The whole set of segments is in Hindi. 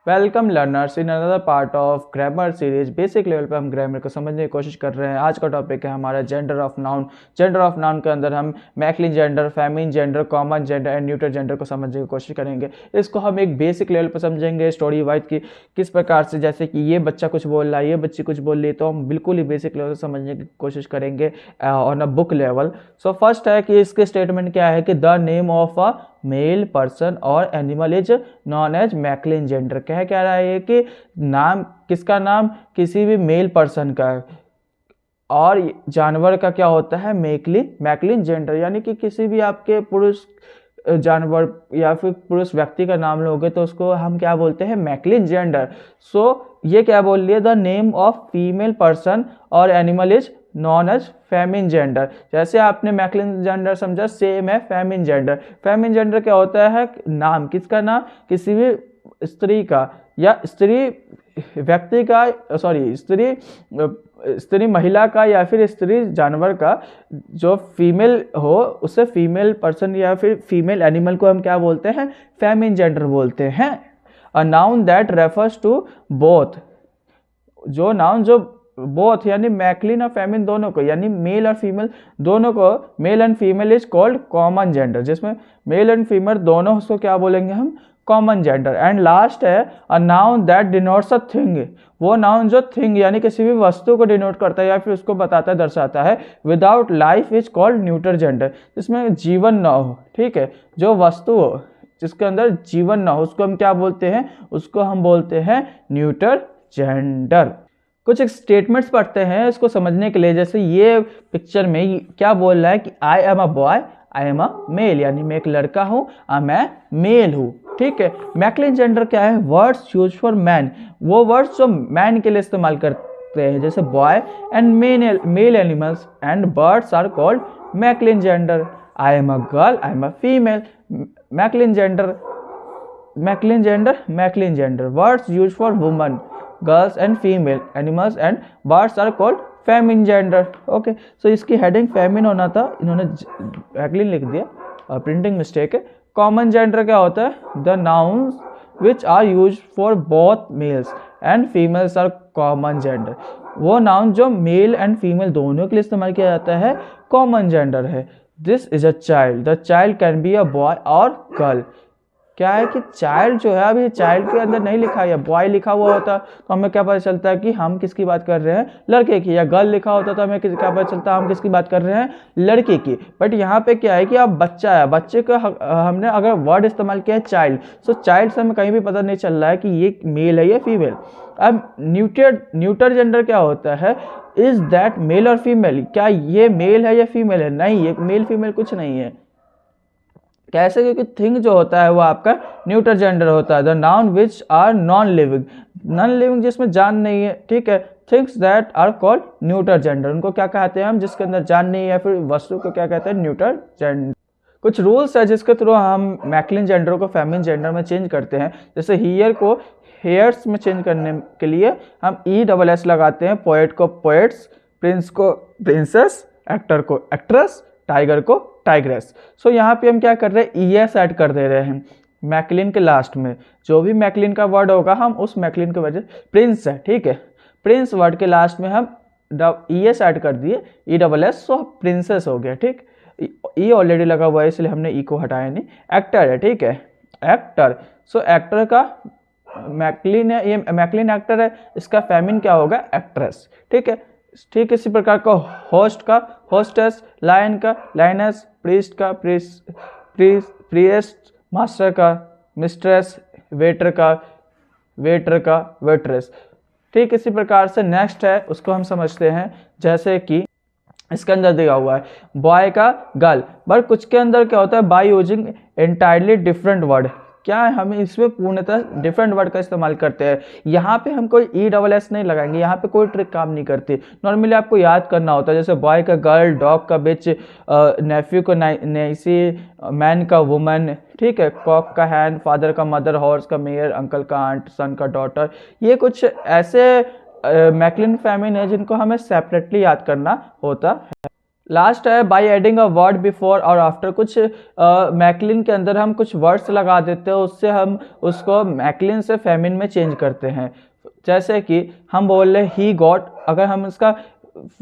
Welcome learners in another part of grammar series. Basic level पे हम ग्रामर को समझने की कोशिश कर रहे हैं। आज का टॉपिक है हमारा gender of noun. Gender of noun के अंदर हम masculine gender, feminine gender, common gender and neuter gender को समझने की कोशिश करेंगे। इसको हम एक बेसिक लेवल पर समझेंगे, स्टोरी वाइज की किस प्रकार से, जैसे कि ये बच्चा कुछ बोल रहा है, ये बच्ची कुछ बोल रही है, तो हम बिल्कुल ही बेसिक लेवल से समझने की कोशिश करेंगे on a book level. So first है कि इसके स्टेटमेंट क्या है कि the name of a male person और animal is known as masculine gender. कह रहा है कि नाम, किसका नाम, किसी भी मेल पर्सन का और जानवर का क्या होता है, मैक्लिन जेंडर। यानी कि किसी भी आपके पुरुष जानवर या फिर पुरुष व्यक्ति का नाम लोगे तो उसको हम क्या बोलते हैं, मैक्लिन जेंडर। सो ये क्या बोल रही है, the name of female person और animal is known as feminine gender. जैसे आपने मैक्लिन जेंडर समझा, सेम है फेमिन जेंडर। फेमिन जेंडर क्या होता है, नाम, किसका नाम, किसी भी स्त्री का या स्त्री व्यक्ति का, सॉरी स्त्री महिला का या फिर स्त्री जानवर का जो फीमेल हो, उसे फीमेल पर्सन या फिर फीमेल एनिमल को हम क्या बोलते हैं, फेमिन जेंडर बोलते हैं। A noun that refers to both, जो नाउन जो बोथ यानी मैक्लिन और फेमिन दोनों को, यानी मेल और फीमेल दोनों को, mail and female is called common gender, जिसमें मेल एंड फीमेल दोनों उसको क्या बोलेंगे हम, कॉमन जेंडर। एंड लास्ट है अ noun that denotes a thing, वो नाउन जो थिंग यानी किसी भी वस्तु को डिनोट करता है या फिर उसको बताता है, दर्शाता है, without life is called neuter gender, जिसमें जीवन ना हो। ठीक है, जो वस्तु हो जिसके अंदर जीवन ना हो उसको हम क्या बोलते हैं, उसको हम बोलते हैं न्यूटर जेंडर। कुछ एक स्टेटमेंट्स पढ़ते हैं इसको समझने के लिए। जैसे ये पिक्चर में क्या बोल रहा है कि I am a boy, I am a male, यानी मैं एक लड़का हूँ और मैं मेल हूँ। ठीक है, मैक्लिन जेंडर क्या है, वर्ड्स यूज फॉर मैन, वो वर्ड्स जो मैन के लिए इस्तेमाल करते हैं, जैसे boy and male animals and birds are called masculine gender. I am a girl, I am a female, masculine gender, masculine gender. Words use for woman, girls and female animals and birds are called feminine gender. Okay, so इसकी हेडिंग फेमिन होना था, इन्होंने मैक्लिन लिख दिया और प्रिंटिंग मिस्टेक है। कॉमन जेंडर क्या होता है, the nouns which are use for both males and females are common gender, वो नाउन जो मेल एंड फीमेल दोनों के लिए इस्तेमाल किया जाता है, कॉमन जेंडर है। This is a child, the child can be a boy और गर्ल। क्या है कि चाइल्ड जो है, अभी चाइल्ड के अंदर नहीं लिखा है, बॉय लिखा हुआ होता तो हमें क्या पता चलता है कि हम किसकी बात कर रहे हैं, लड़के की, या गर्ल लिखा होता तो हमें क्या पता चलता है हम किसकी बात कर रहे हैं, लड़के की। बट यहाँ पे क्या है कि अब बच्चा है, बच्चे का हमने अगर वर्ड इस्तेमाल किया है चाइल्ड, सो चाइल्ड से हमें कहीं भी पता नहीं चल रहा है कि ये मेल है या फीमेल। अब न्यूटर जेंडर क्या होता है, इज दैट मेल और फीमेल, क्या ये मेल है या फीमेल है, नहीं, ये मेल फीमेल कुछ नहीं है। कैसे, क्योंकि थिंग जो होता है वो आपका न्यूटर जेंडर होता है। The noun which are non living जिसमें जान नहीं है। ठीक है, things that are called neuter gender, उनको क्या कहते हैं हम, जिसके अंदर जान नहीं है, या फिर वस्तु को क्या कहते हैं, न्यूटर जेंडर। कुछ रूल्स है जिसके थ्रू हम मैक्लिन जेंडर को फेमिन जेंडर में चेंज करते हैं। जैसे हियर को हेयर्स में चेंज करने के लिए हम ESS लगाते हैं, पोएट को पोएट्स, प्रिंस को प्रिंसेस, एक्टर को एक्ट्रेस, टाइगर को टाइग्रेस। सो यहाँ पे हम क्या कर रहे हैं, ES ऐड कर दे रहे हैं मैक्लिन के लास्ट में। जो भी मैक्लिन का वर्ड होगा हम उस मैक्लिन के वजह, प्रिंस है, ठीक है, प्रिंस वर्ड के लास्ट में हम ES ऐड कर दिए, ESS, सो प्रिंसेस हो गया। ठीक, E ऑलरेडी लगा हुआ है इसलिए हमने E को हटाया नहीं। एक्टर है, ठीक है, एक्टर, सो एक्टर का मैक्लिन है, ये मैक्लिन एक्टर है, इसका फेमिन क्या होगा, एक्ट्रेस। ठीक है, ठीक इसी प्रकार का होस्ट का होस्टेस, लायन का लायनेस, प्रीस्ट का प्रीस्ट, मास्टर का मिस्ट्रेस, वेटर का वेट्रेस। ठीक इसी प्रकार से नेक्स्ट है उसको हम समझते हैं। जैसे कि इसके अंदर दिया हुआ है बॉय का गर्ल, बट कुछ के अंदर क्या होता है, by using entirely different word, क्या है, हम इसमें पूर्णतः डिफरेंट वर्ड का इस्तेमाल करते हैं। यहाँ पे हम कोई ESS नहीं लगाएंगे, यहाँ पे कोई ट्रिक काम नहीं करती। नॉर्मली आपको याद करना होता है, जैसे बॉय का गर्ल, डॉग का बिच, नेफ्यू का नैसी, मैन का वुमन, ठीक है, कॉक का हैन, फादर का मदर, हॉर्स का मेयर, अंकल का आंट, सन का डॉटर। ये कुछ ऐसे मैक्लिन फेमिन है जिनको हमें सेपरेटली याद करना होता है। लास्ट है by adding a word before और आफ्टर। कुछ मैकलिन के अंदर हम कुछ वर्ड्स लगा देते हैं, उससे हम उसको मैकलिन से फेमिन में चेंज करते हैं। जैसे कि हम बोल रहे ही गॉट, अगर हम इसका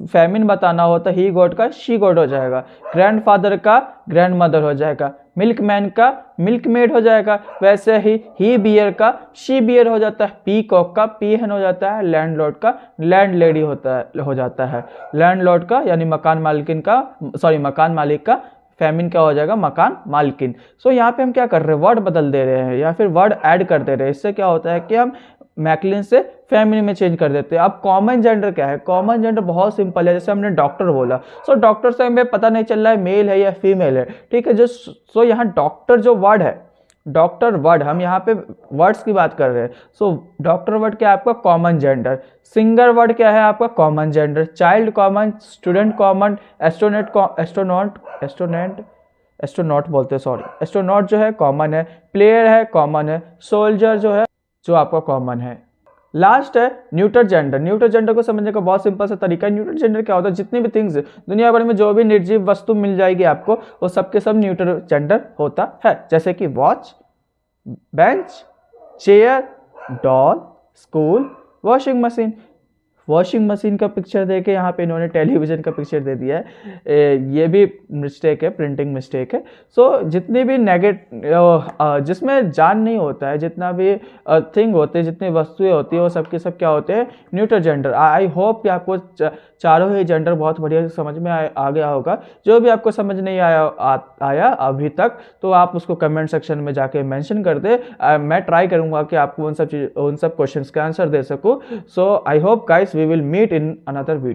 फेमिन बताना हो तो ही गॉट का शी गॉट हो जाएगा, ग्रैंडफादर का ग्रैंड मदर हो जाएगा, मिल्कमैन का मिल्क मेड हो जाएगा। वैसे ही बियर का शी बियर हो जाता है, पी कॉक का पी हेन हो जाता है, लैंडलॉर्ड का लैंड लेडी हो जाता है। लैंडलॉर्ड का यानी मकान मालिकिन का, सॉरी मकान मालिक का फेमिन क्या हो जाएगा, मकान मालकिन। सो यहाँ पे हम क्या कर रहे हैं, वर्ड बदल दे रहे हैं या फिर वर्ड ऐड कर दे रहे हैं। इससे क्या होता है कि हम मैकलिन से फेमिनिन में चेंज कर देते हैं। अब कॉमन जेंडर क्या है, कॉमन जेंडर बहुत सिंपल है। जैसे हमने डॉक्टर बोला, सो डॉक्टर से हमें पता नहीं चल रहा है मेल है या फीमेल है, ठीक है। जो सो यहाँ डॉक्टर जो वर्ड है, डॉक्टर वर्ड, हम यहाँ पे वर्ड्स की बात कर रहे हैं। सो डॉक्टर वर्ड क्या है आपका, कॉमन जेंडर। सिंगर वर्ड क्या है आपका, common gender. Child common, student common, astronaut बोलते हैं, सॉरी एस्ट्रोनॉट जो है कॉमन है, प्लेयर है कॉमन है, सोल्जर जो है जो आपका कॉमन है। लास्ट है न्यूटर जेंडर। न्यूटर जेंडर को समझने का बहुत सिंपल सा तरीका है। न्यूटर जेंडर क्या होता है, जितनी भी थिंग्स दुनिया भर में जो भी निर्जीव वस्तु मिल जाएगी आपको, वो सबके सब न्यूटर जेंडर होता है। जैसे कि watch, bench, chair, doll, school, washing machine. Washing machine का पिक्चर देके यहाँ पे इन्होंने टेलीविज़न का पिक्चर दे दिया है, ये भी मिस्टेक है, प्रिंटिंग मिस्टेक है। सो जितनी भी जिसमें जान नहीं होता है, जितना भी थिंग होते हैं, जितनी वस्तुएं होती है, वो सब के सब क्या होते हैं, न्यूटर जेंडर। आई होप कि आपको चारों ही जेंडर बहुत बढ़िया समझ में आ गया होगा। जो भी आपको समझ नहीं आया अभी तक, तो आप उसको कमेंट सेक्शन में जाके मेंशन कर दे। मैं ट्राई करूंगा कि आपको उन सब क्वेश्चंस का आंसर दे सकूं। So I hope guys we will meet in another video.